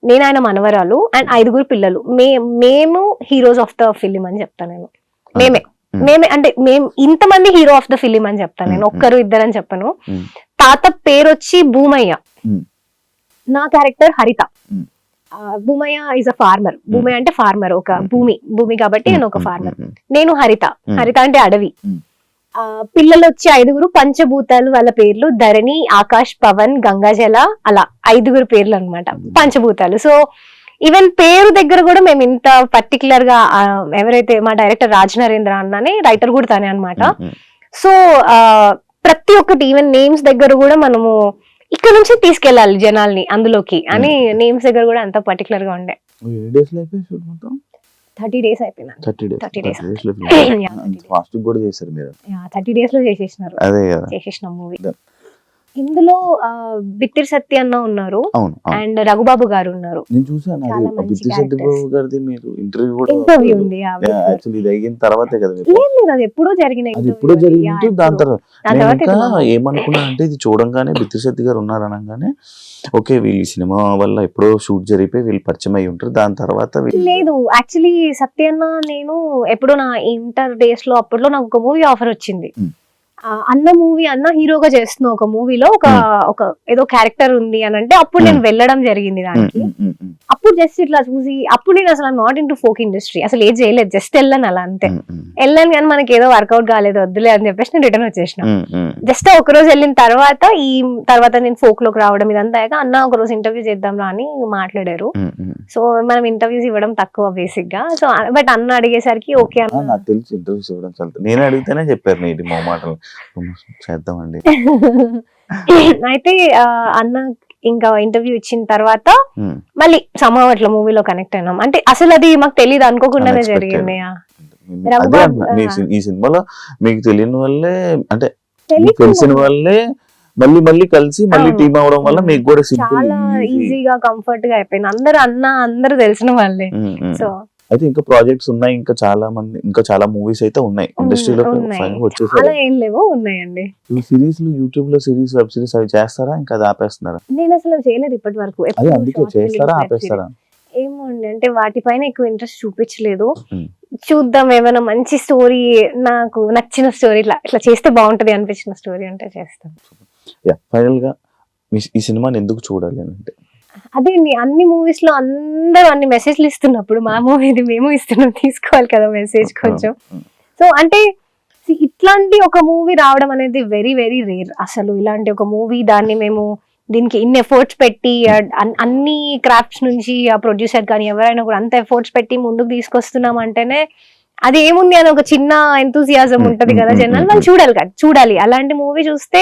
నేను ఆయన మనవరాలు అండ్ 5 పిల్లలు, మేము హీరోస్ ఆఫ్ ద ఫిలిం అని చెప్తాను నేను. మేమే అంటే మేము ఇంతమంది హీరో ఆఫ్ ద ఫిలిం అని చెప్తాను నేను, ఒక్కరు ఇద్దరు అని చెప్పను. తాత పేరు వచ్చి భూమయ్య, నా character Haritha. Bhoomaiah is a farmer, Bhoomaiah అంటే ఫార్మర్, ఒక భూమి కాబట్టి నేను ఒక ఫార్మర్. నేను హరిత అంటే అడవి. పిల్లలు వచ్చి 5 పంచభూతాలు, వాళ్ళ పేర్లు ధరణి, ఆకాష్, పవన్, గంగాజల, అలా 5 పేర్లు అనమాట పంచభూతాలు. సో ఈవెన్ పేరు దగ్గర కూడా మేము ఇంత పర్టికులర్ గా, ఎవరైతే మా డైరెక్టర్ రాజ్ నరేంద్ర అన్ననే రైటర్ కూడా తానే అనమాట. సో ప్రతి ఒక్కటి ఈవెన్ నేమ్స్ దగ్గర కూడా మనము ఇక్కడ నుంచి తీసుకెళ్లాలి జనాల్ని అందులోకి అని నేమ్స్ దగ్గర కూడా అంత పర్టికులర్ గా ఉండే. 30 days అయిపోయినా. 30 days ఫాస్ట్ కూడా చేశారు మీరు. 30 days లో చేసేసినారు, అదే కదా చేసేసిన మూవీ. ఇందులో బిత్తిరి సత్య అన్న ఉన్నారు అండ్ రఘుబాబు గారు ఉన్నారు. నేను చూసాను ఇంటర్వ్యూ ఉంది, అయిన తర్వాతే కదా అది ఎప్పుడో జరిగిన ఎప్పుడో జరిగింది. దాని తర్వాత ఏమనుకున్నా అంటే ఇది చూడంగానే బిత్తిరి సత్య గారు ఉన్నారు అనగానే ఓకే వీళ్ళు సినిమా వల్ల ఎప్పుడో షూట్ జరిగిపోయి వీళ్ళు పరిచయం అయి ఉంటారు. దాని తర్వాత లేదు, యాక్చువల్లీ సత్యన్న నేను ఎప్పుడో నా ఇంటర్ డేస్ లో అప్పట్లో నాకు ఒక మూవీ ఆఫర్ వచ్చింది. అన్న మూవీ అన్న హీరోగా చేస్తున్న ఒక మూవీలో ఒక ఏదో క్యారెక్టర్ ఉంది అని అంటే అప్పుడు నేను వెళ్ళడం జరిగింది దానికి. అప్పుడు జస్ట్ ఇట్లా చూసి అప్పుడు నేను అసలు not in to folk industry, అసలు ఏం చేయలేదు, జస్ట్ వెళ్ళాను అలా అంతే. వెళ్ళాను కానీ మనకి ఏదో వర్కౌట్ కాలేదు, వద్దులే అని చెప్పేసి నేను రిటర్న్ వచ్చేసిన. జస్ట్ ఒక రోజు వెళ్ళిన తర్వాత నేను ఫోక్ లోకి రావడం ఇదంతా అయ్యాక అన్న ఒక రోజు ఇంటర్వ్యూ చేద్దాం రా అని మాట్లాడారు. సో మనం ఇంటర్వ్యూస్ ఇవ్వడం తక్కువ బేసిక్ గా. సో బట్ అన్న అడిగేసరికి ఓకే అన్న. నాకు తెలిసి ఇంటర్వ్యూస్ ఇవ్వడం చాలా, నేను అడిగితేనే చెప్పారు నీటి మా మాటలు చేద్దామండి. అయితే అన్న ఇంకా ఇంటర్వ్యూ ఇచ్చిన తర్వాత మళ్ళీ సమ్హౌ అట్లా మూవీలో కనెక్ట్ అయినాం. అంటే అసలు అది మాకు తెలియదు, అనుకోకుండానే జరిగింది. ఈ సినిమాలో మీకు తెలియని వాళ్ళే, అంటే తెలిసిన వాళ్ళే మళ్ళీ కలిసి మళ్ళీ టీమ్ అవడం వల్ల మీకు కూడా చాలా ఈజీగా కంఫర్ట్ గా అయిపోయింది. అందరూ తెలిసిన వాళ్ళే. సో అయితే ఇంకా ప్రాజెక్ట్స్ ఉన్నాయి, ఇంకా చాలా మూవీస్ అయితే ఉన్నాయి ఇండస్ట్రీలో వచ్చేసి. అలా ఏం లేవో ఉన్నాయండి. సిరీస్ యూట్యూబ్ లో సిరీస్, వెబ్ సిరీస్ అవి చేస్తారా, ఇంకా అది ఆపేస్తున్నారా? నేను అసలు చేయలేదు ఇప్పటి వరకు. అది అందుకే చేస్తారా ఆపేస్తారా? ఏమో అండి, అంటే వాటిపైన ఎక్కువ ఇంట్రెస్ట్ చూపించలేదు. చూద్దాం, ఏమైనా మంచి స్టోరీ, నాకు నచ్చిన స్టోరీ, ఇట్లా చేస్తే బాగుంటది అనిపించిన స్టోరీ అంటే చేస్తాను. ఫైనల్ గా ఈ సినిమాని ఎందుకు చూడాలి అంటే అదే అండి, అన్ని మూవీస్ లో అందరూ అన్ని మెసేజ్లు ఇస్తున్నప్పుడు మా మూవీది మేము ఇస్తున్నాం, తీసుకోవాలి కదా మెసేజ్ కొంచెం. సో అంటే ఇట్లాంటి ఒక మూవీ రావడం అనేది వెరీ వెరీ రేర్. అసలు ఇలాంటి ఒక మూవీ దాన్ని మేము దీనికి ఇన్ని ఎఫర్ట్స్ పెట్టి అన్ని క్రాఫ్ట్స్ నుంచి ఆ ప్రొడ్యూసర్ కానీ ఎవరైనా కూడా అంత ఎఫర్ట్స్ పెట్టి ముందుకు తీసుకొస్తున్నాం అంటేనే అది ఏముంది అని ఒక చిన్న ఎంతూసియాజం ఉంటది కదా జనాలు, వాళ్ళు చూడాలి. అలాంటి మూవీ చూస్తే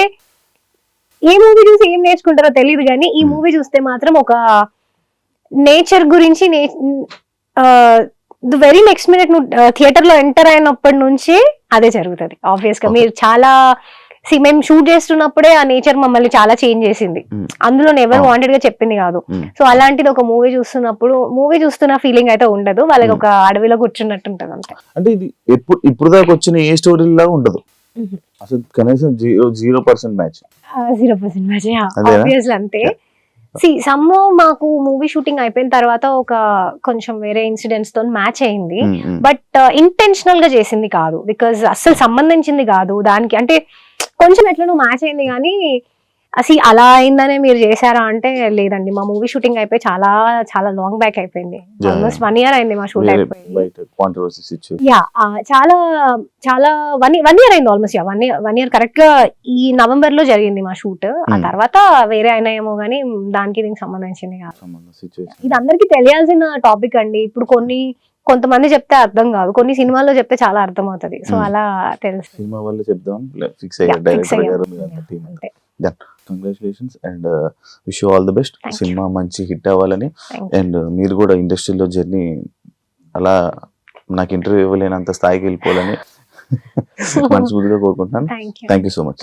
ఏ మూవీ చూసి ఏం నేర్చుకుంటారో తెలియదు కానీ ఈ మూవీ చూస్తే మాత్రం ఒక నేచర్ గురించి ది వెరీ నెక్స్ట్ మినిట్ నువ్వు థియేటర్ లో ఎంటర్ అయినప్పటి నుంచి అదే జరుగుతుంది. ఆబ్వియస్ గా మీరు చాలా మేము షూట్ చేస్తున్నప్పుడే ఆ నేచర్ మమ్మల్ని చాలా చేంజ్ చేసింది. అందులో ఎవరు వాంటెడ్ గా చెప్పింది కాదు. సో అలాంటిది ఒక మూవీ చూస్తున్న ఫీలింగ్ అయితే ఉండదు, వాళ్ళకి ఒక అడవిలో కూర్చున్నట్టు ఉంటది అంతే. అంటే ఇది ఇప్పుడు దాకా వచ్చిన ఏ స్టోరీ లాగా ఉండదు అసలు, కనీసం 0% మ్యాచ్. 0% మ్యాచ్ ఆబ్వియస్లీ అంతే. సమ్మో మాకు మూవీ షూటింగ్ అయిపోయిన తర్వాత ఒక కొంచెం వేరే ఇన్సిడెంట్స్ తో మ్యాచ్ అయింది, బట్ ఇంటెన్షనల్ గా చేసింది కాదు, బికాజ్ అస్సలు సంబంధించింది కాదు దానికి. అంటే కొంచెం ఎట్లా మ్యాచ్ అయింది కానీ అసలు అలా అయిందనే మీరు చేశారా అంటే లేదండి. మా మూవీ షూటింగ్ అయిపోయి చాలా చాలా లాంగ్ బ్యాక్ అయిపోయింది, ఆల్మోస్ట్ 1 year అయింది మా షూట్ అయిపోయి. చాలా చాలా 1 year అయింది ఆల్మోస్ట్. 1 year కరెక్ట్ గా ఈ నవంబర్ లో జరిగింది మా షూట్. ఆ తర్వాత వేరే అయినాయేమో గానీ దానికి దీనికి సంబంధించింది కాదు. ఇది అందరికి తెలియాల్సిన టాపిక్ అండి. ఇప్పుడు కొంతమంది చెప్తే అర్థం కాదు, కొన్ని సినిమాల్లో చెప్తే చాలా అర్థం అవుతుంది. సో అలా తెలుసు. సినిమా వల్ల చెప్దాం ఫిక్స్ అయ్యారు డైరెక్టర్ గారు, టీం అంతా. Congratulations and wish you all the best. Cinema మంచి హిట్ అవ్వాలని, అండ్ మీరు కూడా ఇండస్ట్రీలో జర్నీ అలా నాకు ఇంటర్వ్యూ ఇవ్వలేనంత స్థాయికి వెళ్ళిపోవాలని మనస్ఫూర్తిగా కోరుకుంటున్నాను. Thank you so much.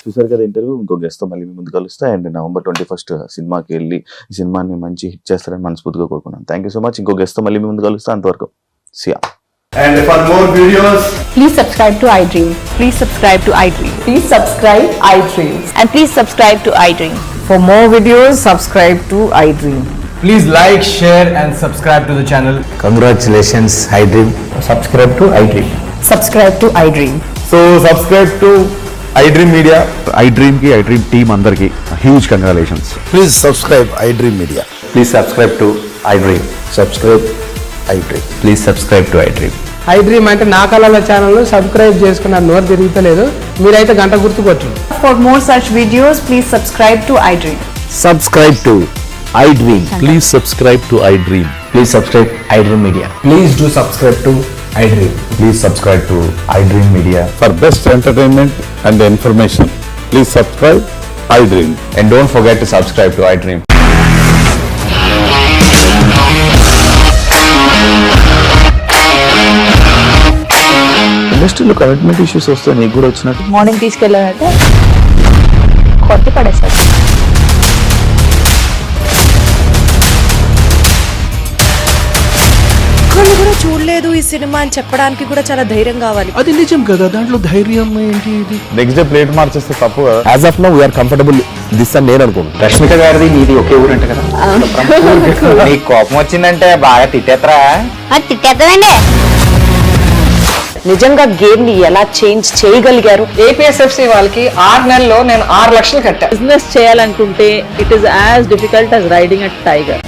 చూసారు కదా ఇంటర్వ్యూ. ఇంకో గెస్ట్ తో మళ్ళీ మీ ముందు కలుస్తా, అండ్ November 21st సినిమాకి వెళ్ళి ఈ సినిమాని మంచి హిట్ చేస్తారని మనస్ఫూర్తిగా కోరుకున్నాను. Thank you so much. ఇంకో గెస్ట్ తో మళ్ళీ మీ ముందు కలుస్తా, అంతవరకు సియా. And for more videos, please subscribe to iDream. Please subscribe to iDream. Please subscribe iDream. And please subscribe to iDream. For more videos, subscribe to iDream. please like, share and subscribe to the channel. Congratulations, iDream. Subscribe to iDream. Subscribe to iDream. So subscribe to iDream Media. iDream ki iDream team andarki huge congratulations. Please subscribe iDream Media. Please subscribe to iDream. Subscribe iDream. Please subscribe to iDream. iDream అంటే నా కళల ఛానల్ సబ్స్క్రైబ్ చేసుకున్న నోరు తిరుగుతలేదు, మీరైతే గంట గుర్తుకొచ్చు. For more such videos, please subscribe to iDream. Subscribe to iDream. Please subscribe to iDream. Please subscribe iDream Media. Please do subscribe to iDream. Please subscribe to iDream Media. For best entertainment and information, please subscribe iDream. And don't forget to subscribe to iDream. ఇండస్ట్రీలో కమిట్మెంట్ ఇష్యూస్ వస్తే నీకు కూడా వచ్చినట్టు? మార్నింగ్ తీసుకెళ్ళాలంటే కొట్టి పడేసాడు. ఒక్కళ్ళు కూడా చూడలేదు ఈ సినిమా అని చెప్పడానికి కూడా చాలా ధైర్యం కావాలి. అది నిజం కదా, దాంట్లో ధైర్యం ఏంటి? ఇది నెక్స్ట్ డే ప్లేట్ మార్చేస్తే తప్పు కదా. As of now, we are comfortable this అని నేను అనుకుంటున్నాను. రష్మిక గారిది మీది ఒకే ఊరు అంట కదా? నీకు కోపం వచ్చిందంటే బాగా తిట్టేత్తరా? తిట్టేద్దామండి. నిజంగా గేమ్ ని ఎలా చేంజ్ చేయగలిగారు? ఏపీఎస్ఎఫ్సి వాళ్ళకి 6 నెలల్లో నేను 6 లక్షలు కట్టా. బిజినెస్ చేయాలనుకుంటే it is as difficult as riding a tiger.